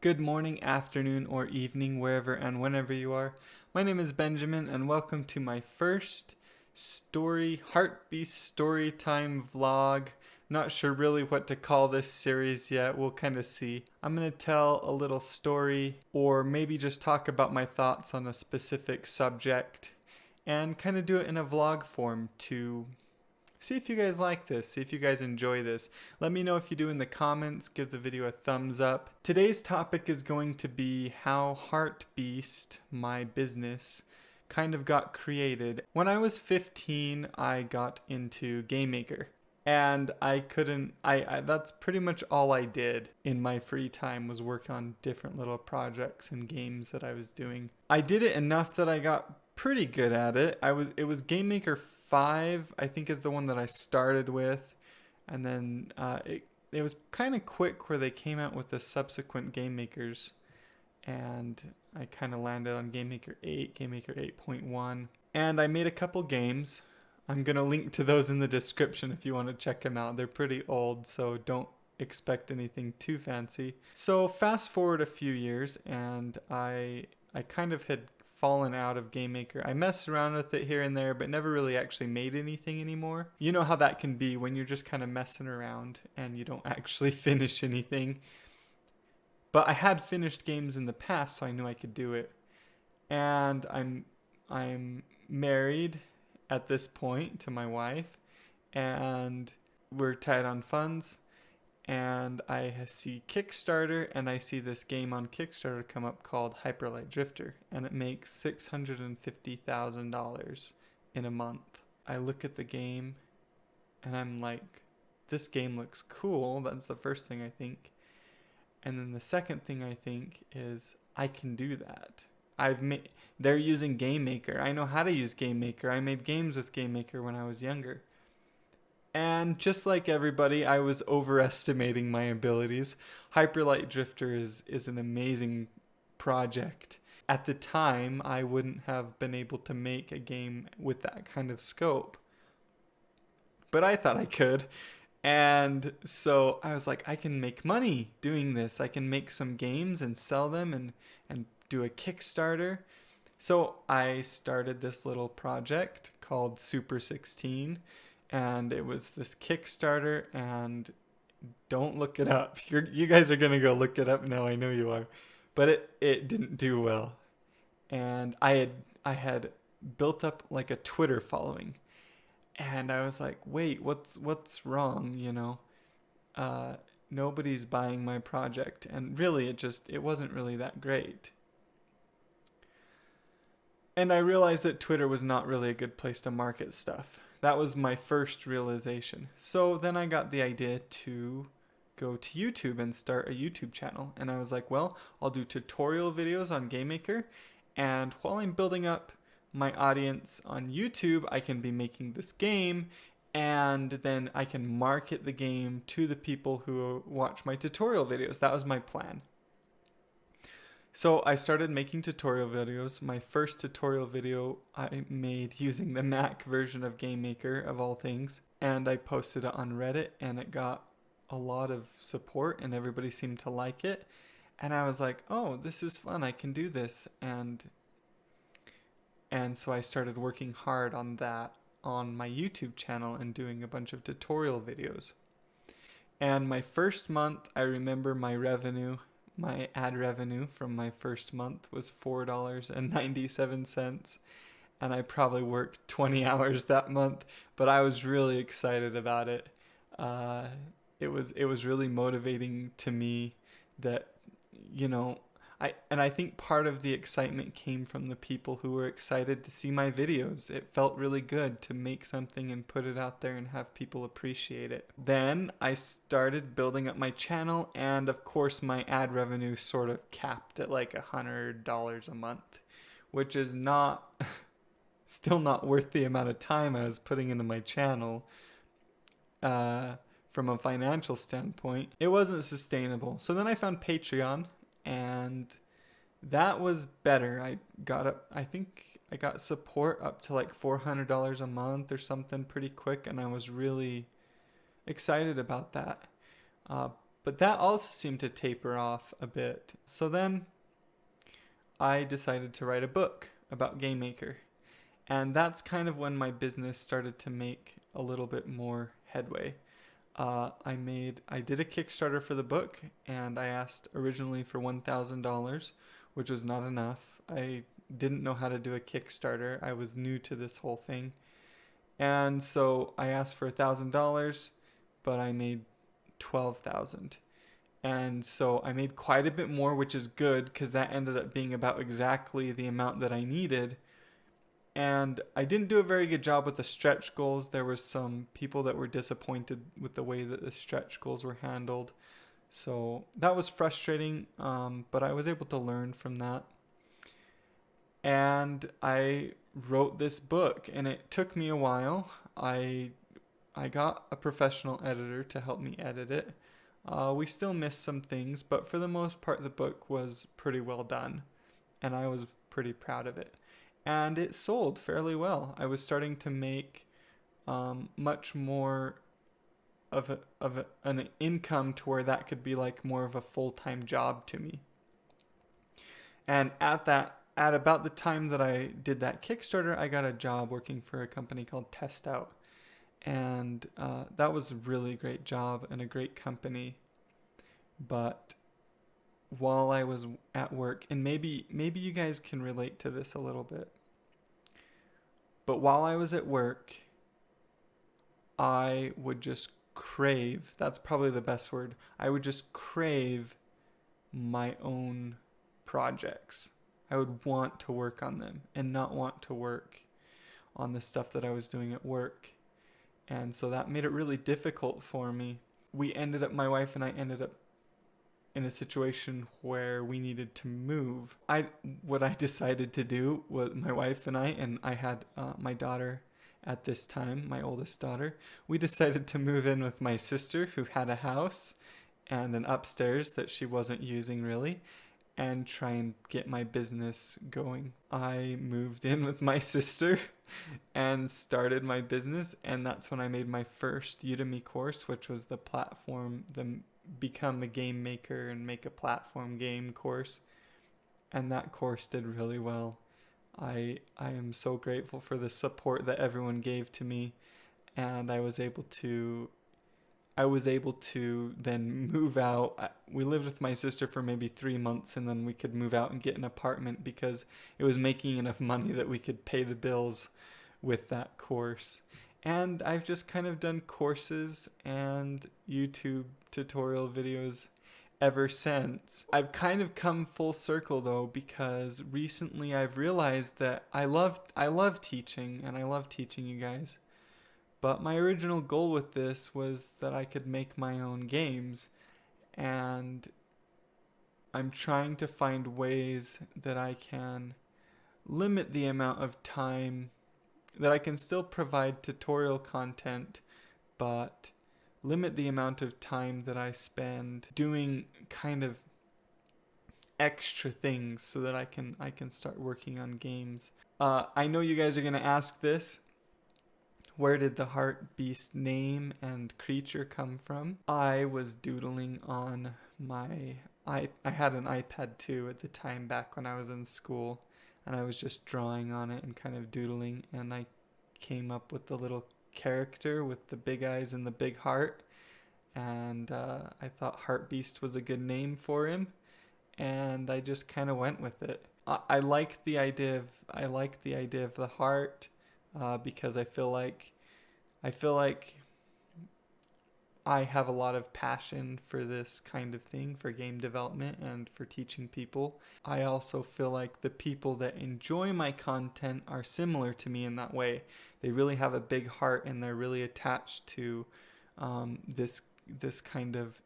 Good morning, afternoon, or evening, wherever and whenever you are. My name is Benjamin, and welcome to my first Heartbeast story time vlog. Not sure really what to call this series yet. We'll kind of see. I'm going to tell a little story, or maybe just talk about my thoughts on a specific subject, and kind of do it in a vlog form to see if you guys like this, see if you guys enjoy this. Let me know if you do in the comments, give the video a thumbs up. Today's topic is going to be how Heartbeast, my business, kind of got created. When I was 15, I got into Game Maker. And that's pretty much all I did in my free time was work on different little projects and games that I was doing. I did it enough that I got pretty good at it. It was Game Maker 5, I think, is the one that I started with, and then it was kind of quick where they came out with the subsequent Game Makers, and I kind of landed on Game Maker 8, Game Maker 8.1, and I made a couple games. I'm gonna link to those in the description if you want to check them out. They're pretty old, so don't expect anything too fancy. So fast forward a few years, and I kind of had fallen out of Game Maker. I messed around with it here and there, but never really actually made anything anymore. You know how that can be when you're just kind of messing around and you don't actually finish anything. But I had finished games in the past, so I knew I could do it. And I'm married at this point to my wife, and we're tight on funds. And I see Kickstarter, and I see this game on Kickstarter come up called Hyper Drifter, and it makes $650,000 in a month. I look at the game, and I'm like, this game looks cool. That's the first thing I think. And then the second thing I think is, I can do that. They're using Game Maker. I know how to use Game Maker. I made games with Game Maker when I was younger. And just like everybody, I was overestimating my abilities. Hyperlight Drifter is an amazing project. At the time, I wouldn't have been able to make a game with that kind of scope. But I thought I could. And so I was like, I can make money doing this. I can make some games and sell them and do a Kickstarter. So I started this little project called Super 16. And it was this Kickstarter, and don't look it up. You guys are going to go look it up now, I know you are. But it didn't do well. And I had built up like a Twitter following. And I was like, wait, what's wrong, you know? Nobody's buying my project. And really, it wasn't really that great. And I realized that Twitter was not really a good place to market stuff. That was my first realization. So then I got the idea to go to YouTube and start a YouTube channel. And I was like, well, I'll do tutorial videos on Game Maker. And while I'm building up my audience on YouTube, I can be making this game. And then I can market the game to the people who watch my tutorial videos. That was my plan. So I started making tutorial videos. My first tutorial video I made using the Mac version of Game Maker, of all things. And I posted it on Reddit, and it got a lot of support, and everybody seemed to like it. And I was like, oh, this is fun. I can do this. And so I started working hard on that on my YouTube channel and doing a bunch of tutorial videos. And my first month, I remember my ad revenue from my first month was $4.97, and I probably worked 20 hours that month, but I was really excited about it. It was really motivating to me that, you know, I think part of the excitement came from the people who were excited to see my videos. It felt really good to make something and put it out there and have people appreciate it. Then I started building up my channel, and of course my ad revenue sort of capped at like $100 a month, which is still not worth the amount of time I was putting into my channel. From a financial standpoint, it wasn't sustainable. So then I found Patreon, and that was better. I think I got support up to like $400 a month or something pretty quick, and I was really excited about that. But that also seemed to taper off a bit. So then I decided to write a book about Game Maker. And that's kind of when my business started to make a little bit more headway. I did a Kickstarter for the book, and I asked originally for $1,000, which was not enough. I didn't know how to do a Kickstarter. I was new to this whole thing. And so I asked for $1,000, but I made 12,000. And so I made quite a bit more, which is good because that ended up being about exactly the amount that I needed. And I didn't do a very good job with the stretch goals. There was some people that were disappointed with the way that the stretch goals were handled. So that was frustrating, but I was able to learn from that. And I wrote this book, and it took me a while. I got a professional editor to help me edit it. We still missed some things, but for the most part, the book was pretty well done, and I was pretty proud of it. And it sold fairly well. I was starting to make much more of an income to where that could be like more of a full-time job to me. And at about the time that I did that Kickstarter, I got a job working for a company called Test Out. And that was a really great job and a great company. But while I was at work, and maybe you guys can relate to this a little bit, but while I was at work, I would just crave, that's probably the best word, I would just crave my own projects. I would want to work on them and not want to work on the stuff that I was doing at work. And so that made it really difficult for me. My wife and I ended up in a situation where we needed to move. What I decided to do was, my wife and I had my daughter at this time, my oldest daughter, we decided to move in with my sister, who had a house and an upstairs that she wasn't using really, and try and get my business going. I moved in with my sister and started my business, and that's when I made my first Udemy course, which was the platform, the Become a Game Maker and Make a Platform Game course. And that course did really well. I am so grateful for the support that everyone gave to me, and I was able to then move out. We lived with my sister for maybe 3 months, and then we could move out and get an apartment because it was making enough money that we could pay the bills with that course. And I've just kind of done courses and YouTube tutorial videos ever since. I've kind of come full circle though, because recently I've realized that I love teaching, and I love teaching you guys. But my original goal with this was that I could make my own games, and I'm trying to find ways that I can limit the amount of time that I can still provide tutorial content, but limit the amount of time that I spend doing kind of extra things so that I can start working on games. I know you guys are going to ask this. Where did the Heartbeast name and creature come from? I was doodling on I had an iPad 2 at the time back when I was in school, and I was just drawing on it and kind of doodling, and I came up with the little character with the big eyes and the big heart, and I thought Heartbeast was a good name for him, and I just kind of went with it. I like the idea of the heart, because I feel like I have a lot of passion for this kind of thing, for game development and for teaching people. I also feel like the people that enjoy my content are similar to me in that way. They really have a big heart, and they're really attached to this kind of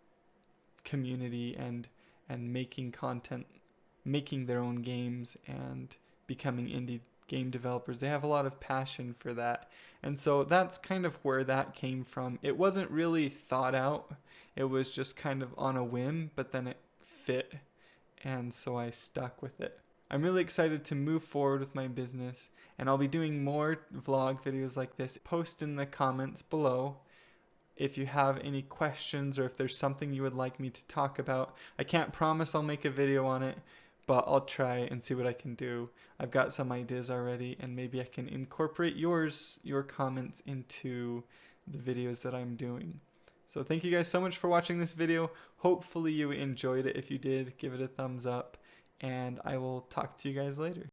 community and making content, making their own games, and becoming indie game developers. They have a lot of passion for that. And so that's kind of where that came from. It wasn't really thought out. It was just kind of on a whim, but then it fit. And so I stuck with it. I'm really excited to move forward with my business, and I'll be doing more vlog videos like this. Post in the comments below if you have any questions or if there's something you would like me to talk about. I can't promise I'll make a video on it, but I'll try and see what I can do. I've got some ideas already, and maybe I can incorporate your comments into the videos that I'm doing. So thank you guys so much for watching this video. Hopefully you enjoyed it. If you did, give it a thumbs up, and I will talk to you guys later.